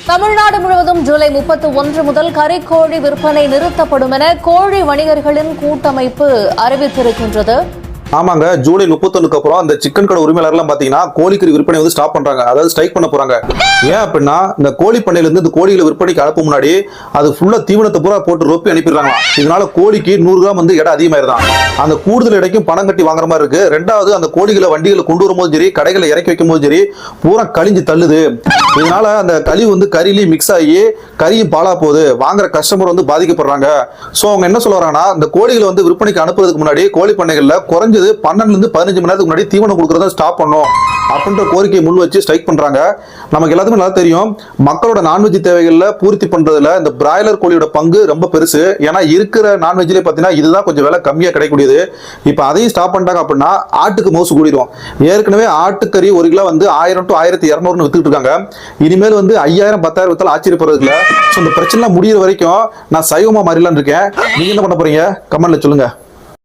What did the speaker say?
தமிழ்நாடு முழுவதும் ஜூலை 31 முதல் கறிக்கோழி விற்பனை நிறுத்தப்படும் என கோழி வணிகர்களின் கூட்டமைப்பு அறிவித்திருக்கின்றது. ஆமாங்க, ஜூலை 31க்கு அப்புறம் அந்த சிக்கன் கடை உரிமையாளர்லாம் பாத்தீங்கன்னா கோழிக்கறி விற்பனை வந்து ஸ்டாப் பண்றாங்க, அதாவது ஸ்ட்ரைக் பண்ண போறாங்க. ஏன் அப்படின்னா இந்த கோழி பண்ணையில இருந்து இந்த கோழிகளை விற்பனைக்கு அனுப்ப முன்னாடி அது ஃபுல்லா தீவனத்தை பூரா போட்டு ரொப்பி அனுப்பிடுறாங்க. இதனால கோழிக்கு 100 கிராம் வந்து எடை அதிகமாயிருதான். அந்த கூடுதல் எடைக்கும் பணம் கட்டி வாங்குற மாதிரி இருக்கு. ரெண்டாவது அந்த கோழிகளை வண்டிகளை கொண்டு வரும்போது சரி, கடைகளை இறக்கி வைக்கும் போது சரி, பூரா கழிஞ்சு தள்ளுது. இதனால அந்த கழிவு வந்து கறியிலையும் மிக்ஸ் ஆகி கறியும் பாலா போகுது. வாங்குற கஸ்டமர் வந்து பாதிக்கப்படுறாங்க. சோ அவங்க என்ன சொல்ல வராங்கன்னா, இந்த கோழிகளை வந்து விற்பனைக்கு அனுப்புறதுக்கு முன்னாடி கோழி பண்ணைகள்ல குறைஞ்சது 12 இருந்து 15 மணி நேரத்துக்கு முன்னாடி தீவனம் கொடுக்கறத ஸ்டாப் பண்ணும் அப்படின்ற கோரிக்கையை முன் வச்சு ஸ்ட்ரைக் பண்றாங்க. நமக்கு எல்லாத்துக்கும் நல்லா தெரியும், மக்களோட நான்வெஜ் தேவைகள்ல பூர்த்தி பண்றதுல இந்த பிராய்லர் கோழியோட பங்கு ரொம்ப பெருசு. ஏன்னா இருக்கிற நான்வெஜ்லேயே பார்த்தீங்கன்னா இதுதான் கொஞ்சம் விலை கம்மியா கிடைக்கக்கூடியது. இப்போ அதையும் ஸ்டாப் பண்ணிட்டாங்க அப்படின்னா ஆட்டுக்கு மவுசு கூடிடும். ஏற்கனவே ஆட்டுக்கறி 1 கிலோ வந்து 1000 to 1200 வித்துட்டு இருக்காங்க. இனிமேல் வந்து 5000 10,000 வித்தாலும் ஆச்சரியப்படுறதுல. இந்த பிரச்சனை முடிகிற வரைக்கும் நான் சைவமா மாறிடலான்னு இருக்கேன். நீங்க என்ன பண்ண போறீங்க? கமெண்ட்ல சொல்லுங்க.